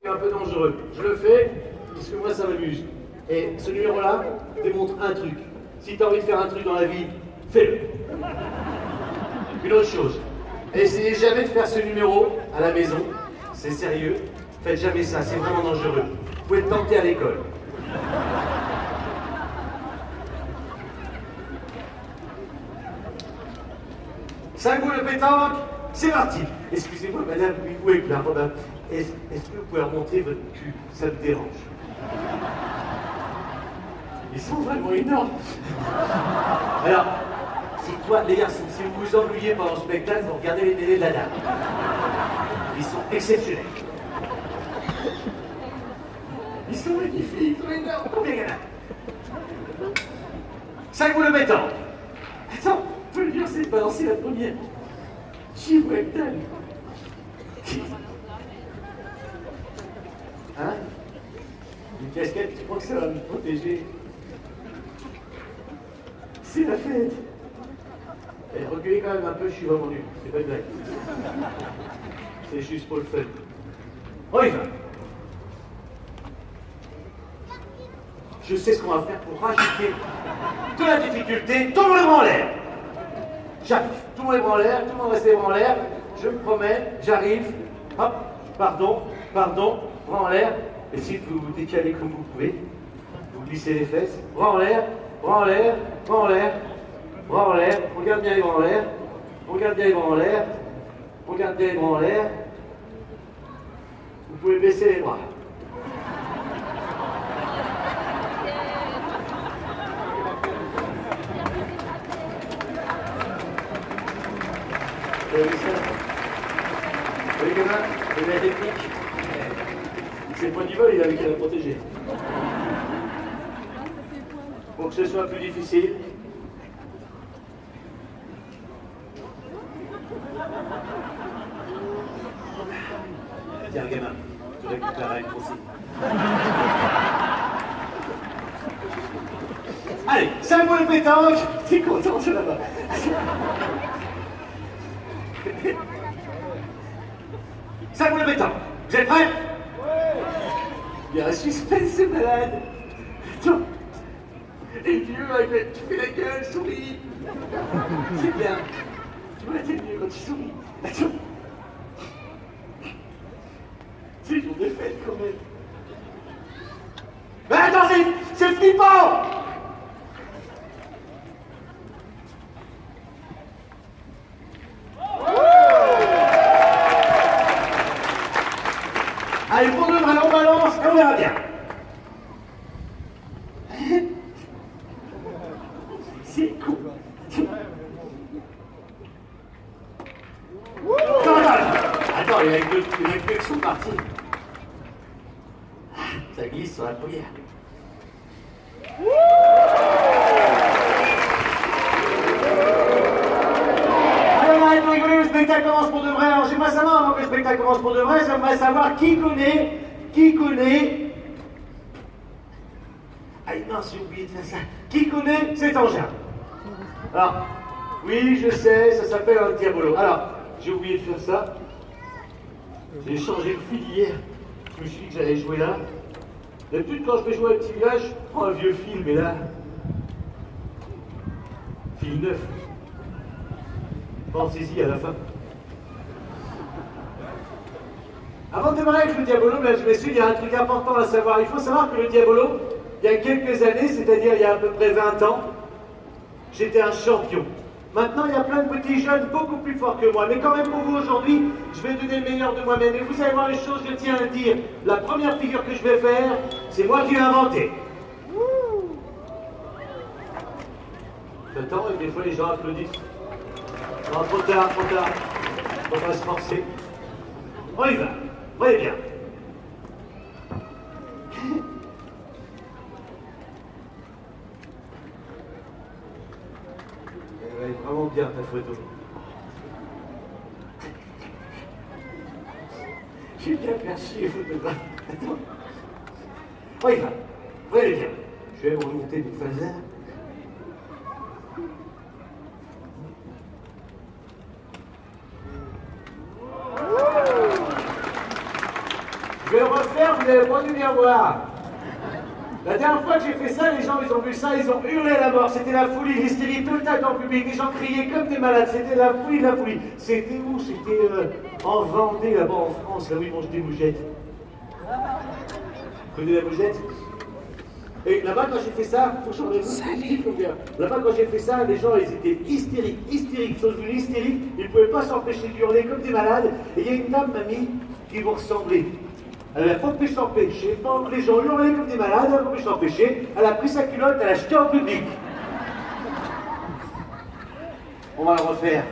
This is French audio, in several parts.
Un peu dangereux. Je le fais parce que moi ça m'amuse. Et ce numéro-là démontre un truc. Si tu as envie de faire un truc dans la vie, fais-le. Une autre chose, essayez jamais de faire ce numéro à la maison. C'est sérieux. Faites jamais ça, c'est vraiment dangereux. Vous pouvez le tenter à l'école. Cinq boules de pétanque, c'est parti. Excusez-moi, madame, oui, pardon. Est-ce que vous pouvez remonter votre cul? Ça me dérange. Ils sont vraiment énormes. Alors, si toi, les gars, si vous vous ennuyez pendant le spectacle, vous regardez les télés de la dame. Ils sont exceptionnels. Ils sont magnifiques, ils sont énormes. Combien il y en a? 5 boules de pétanque. Attends, on peut lui dire c'est de balancer la première. Qui vous est-elle? Hein? Une casquette, tu crois que ça va me protéger? C'est la fête. Et reculez quand même un peu, je suis vraiment nul. C'est pas une blague. C'est juste pour le fun. On y va. Je sais ce qu'on va faire pour rajouter de la difficulté. Tout le monde est en l'air. J'arrive. Tout le monde est en l'air, tout le monde reste en l'air. Je me promène, j'arrive. Hop, pardon, bras en l'air. Essayez de vous décaler comme vous pouvez. Vous glissez les fesses. Bras en l'air, bras en l'air, bras en l'air, bras en l'air. Regarde bien les bras en l'air. Regarde bien les bras en l'air. Regarde bien les bras en l'air. Vous pouvez baisser les bras. Vous avez vu ça? Vous voyez comment? Vous avez la technique? C'est le point du vol, il avait qu'à la protéger. Pour que ce soit plus difficile. Tiens, gamin, tu récupéreras une aussi. Allez, 5 boules de pétanque, t'es content, c'est là-bas. Ça vous le pétanque. Vous êtes prêts? Oui. Il y a un suspense, c'est malade. Attends. Et le vieux, avec tu fais la gueule, souris. C'est bien. Tu vois, t'es mieux quand tu souris. Attends. C'est le jour de fête quand même. Mais attends, c'est flippant! Allez, pour de vrai, on balance et on verra bien. C'est cool. Attends, il y a que qui sont partis. Ça glisse sur la première. Alors, arrête de rigoler, le spectacle commence pour de vrai. Alors, j'aimerais savoir, avant que le spectacle commence pour de vrai, j'aimerais savoir qui connaît. Ah mince, j'ai oublié de faire ça. Qui connaît cet engin? Alors, oui, je sais, ça s'appelle un diabolo. Alors, j'ai oublié de faire ça. J'ai changé le fil hier. Je me suis dit que j'allais jouer là. D'habitude, quand je vais jouer à un petit village, je prends un vieux fil, mais là, fil neuf. Pensez-y à la fin. Avant de démarrer avec le diabolo, mesdames et messieurs, il y a un truc important à savoir. Il faut savoir que le diabolo, il y a quelques années, c'est-à-dire il y a à peu près 20 ans, j'étais un champion. Maintenant, il y a plein de petits jeunes beaucoup plus forts que moi. Mais quand même, pour vous, aujourd'hui, je vais donner le meilleur de moi-même. Et vous allez voir les choses, je tiens à le dire. La première figure que je vais faire, c'est moi qui l'ai inventée. J'attends et des fois, les gens applaudissent. Non, trop tard. On va se forcer. On y va. Voyez bien. Elle va être vraiment bien, ta photo. Je vais bien faire chier, photographe. Attends. On y va. Voyez bien. Je vais remonter du phaser. Je vais refaire, vous n'avez pas dû venir voir. La dernière fois que j'ai fait ça, les gens, ils ont vu ça, ils ont hurlé à la mort. C'était la folie, l'hystérie totale en public. Les gens criaient comme des malades. C'était la folie de la folie. C'était où? C'était en Vendée, là-bas en France, là où ils mangent des mougettes. Vous connaissez la mougette? Et là-bas, quand j'ai fait ça, faut changer de là-bas, quand j'ai fait ça, les gens, ils étaient hystériques, chose d'une hystérique. Ils ne pouvaient pas s'empêcher de hurler comme des malades. Et il y a une dame, mamie, qui vous ressemblait. Elle n'a pas pu s'empêcher. Pendant que les gens hurlaient comme des malades, elle n'a pas pu s'empêcher. Elle a pris sa culotte, elle l'a jetée en public. On va le refaire.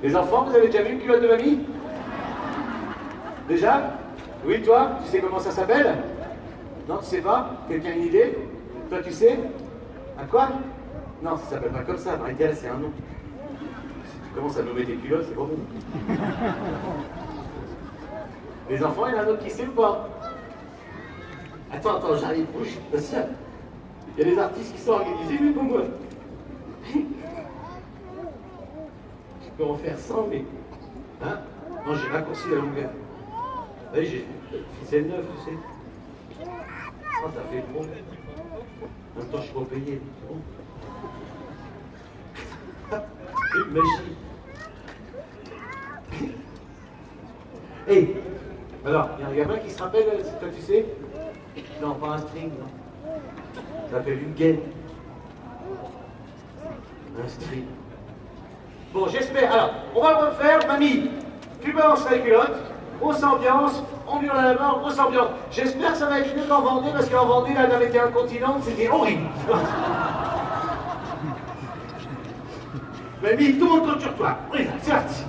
Les enfants, vous avez déjà vu une culotte de mamie? Déjà? Oui, toi, tu sais comment ça s'appelle? Non, tu sais pas? Quelqu'un a une idée? Toi, tu sais? À quoi? Non, ça s'appelle pas comme ça, Marie-Thérèse, c'est un nom. Si tu commences à nommer tes culottes, c'est pas bon. Les enfants, il y en a un autre qui sait ou pas? Attends, j'arrive. Il y a des artistes qui sont organisés, mais pour moi. Je peux en faire 100, mais... Hein? Non, j'ai raccourci la longueur. Oui, j'ai ficelle neuve, tu sais. Oh, ça fait trop. En même temps, je suis pas payé. C'est bon. Une magie. Hey, alors, il y a un gamin qui se rappelle, toi tu sais? Non, pas un string, non. Ça s'appelle une gaine. Un string. Bon, j'espère. Alors, on va le refaire. Mamie, tu balances la culotte. Grosse ambiance, on hurle à la mort, grosse ambiance. J'espère que ça va être mieux qu'en Vendée, parce qu'en Vendée, la dame était incontinente, c'était horrible. Mamie, tout le monde compte sur toi. Oui, c'est parti.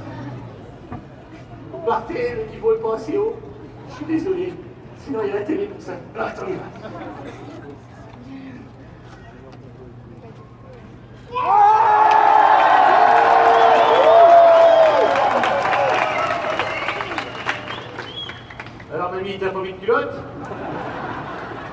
Vous partez, le niveau est pas assez haut. Je suis désolé. Sinon, il y a la télé pour ça. Alors, attendez, va. Alors, mamie, t'as pas mis de culotte?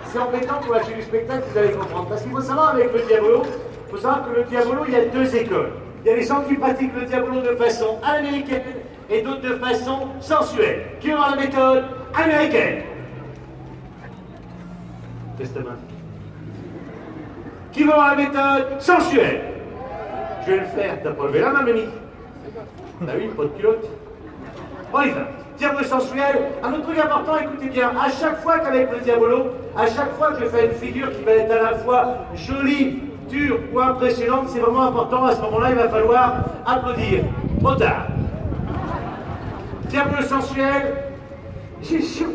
C'est embêtant pour lâcher du spectacle, vous allez comprendre. Parce qu'il faut savoir avec le Diabolo, il faut savoir que le Diabolo, il y a deux écoles. Il y a les gens qui pratiquent le Diabolo de façon américaine et d'autres de façon sensuelle, qui ont la méthode américaine. Testament. Qui vont à la méthode sensuelle. Je vais le faire, t'as pas levé la main, mamie? Bah oui, pas de culotte. On y va. Diabolo sensuel. Un autre truc important, écoutez bien, à chaque fois qu'avec le Diabolo, à chaque fois que je fais une figure qui va être à la fois jolie, dure ou impressionnante, c'est vraiment important. À ce moment-là, il va falloir applaudir. Trop tard. Diabolo sensuel. J'ai chaud.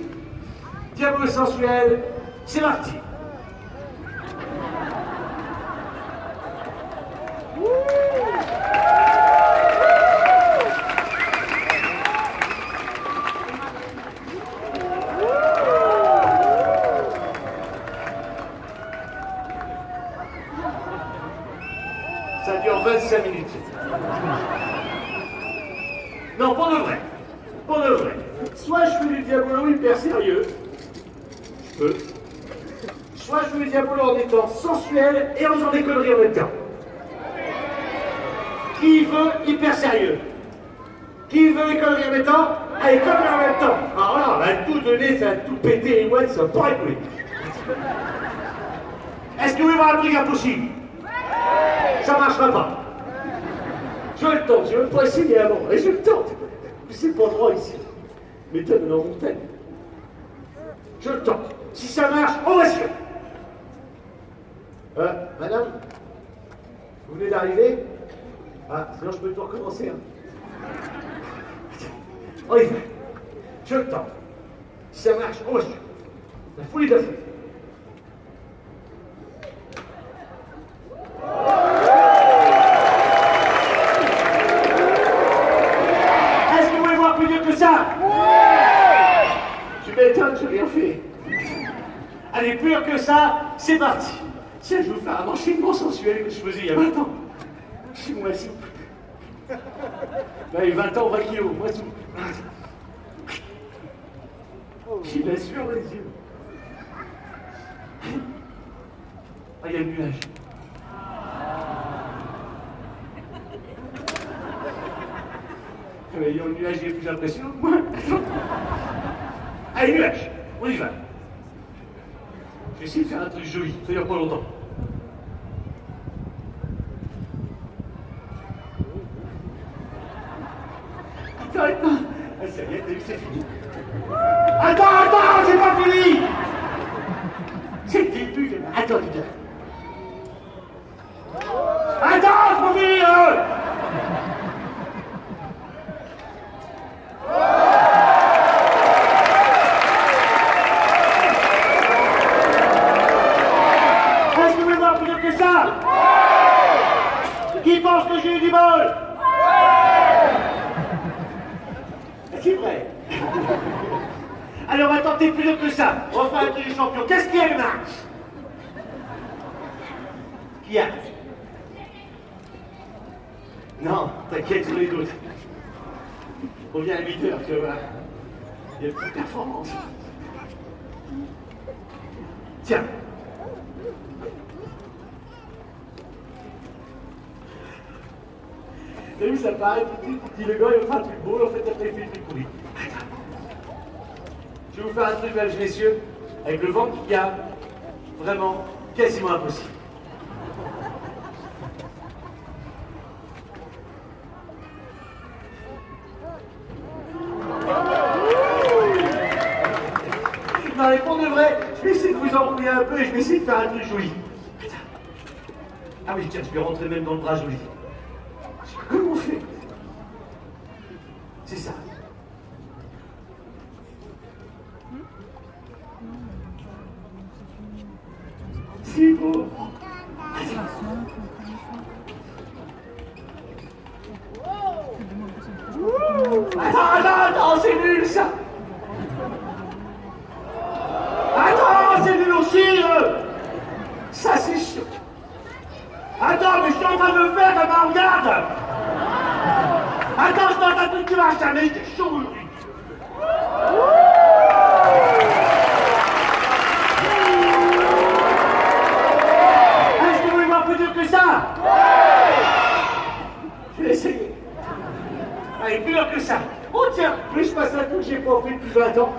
Diabolo sensuel. C'est parti. Ça dure 25 minutes. Non, pour de vrai. Pour de vrai. Soit je fais du Diabolo hyper sérieux. Je peux. Soit je fais du Diabolo en étant sensuel et en faisant des conneries en même temps. Qui veut hyper sérieux? Qui veut les conneries en même temps? Allez, conneries en même temps. Alors là, on va tout donner, ça va tout péter les moines, ça va pas écouler. Est-ce que vous voulez voir un truc impossible? Ça marchera pas. Je le tente, je ne veux pas essayer avant, et je le tente. C'est pas droit ici. Méthode dans montagne. Je le tente. Si ça marche, on va se faire. Madame, vous venez d'arriver? Ah, sinon je peux tout recommencer. Hein. On y va. Je le tente. Si ça marche, on va se faire. La folie de la folie. Est-ce que vous voulez voir plus dur que ça? Ouais! Tu m'étonnes, je n'ai rien fait. Allez, plus dur que ça, c'est parti. Tiens, je vais vous faire un enchaînement sensuel que je faisais il y a 20 ans. Chez moi, si. Bah, il y a 20 ans, 20 kilos, moi tout. J'ai de la sueur dans les yeux. Ah, il y a le nuage. Mais le nuage, il est plus impressionnant que moi. Allez, nuage, on y va. Je vais essayer de faire un truc joli, ça dure pas longtemps. Attends. Ah, ça y est, t'as vu, c'est fini. Attends, c'est pas fini. C'est le début de ma... Attends, putain. Attends, c'est pas fini, Est-ce que vous voulez voir plus dur que ça? Qui pense que j'ai eu du bol? C'est vrai. Alors on va tenter plus dur que ça. On va faire un truc des champions. Qu'est-ce qu'il y a, le match? Qui a? Non, t'inquiète, sur les doutes. On vient à 8h, tu vois. Il y a plus de performance. Tiens. T'as vu, ça paraît tout de suite, le gars, il va faire un truc beau, en fait, après, il fait le truc pourri. Je vais vous faire un truc, mesdames et messieurs, avec le vent qu'il y a, vraiment quasiment impossible. Non, mais pour de vrai, je vais essayer de vous enrouler un peu et je vais essayer de faire un truc joli. Ah oui, tiens, je vais rentrer même dans le bras joli. Comment on fait? C'est ça. C'est beau. Attends, c'est nul ça. Attends, c'est nul aussi. Ça c'est chiant. Attends, mais je suis en train de le faire, maman, regarde. Attends, je t'entends que tu marches, mais c'est chaud aujourd'hui. Est-ce que vous voulez voir plus dur que ça? Je vais essayer. Allez, plus dur que ça. Oh tiens, je passe un coup que j'ai pas fait depuis 20 ans.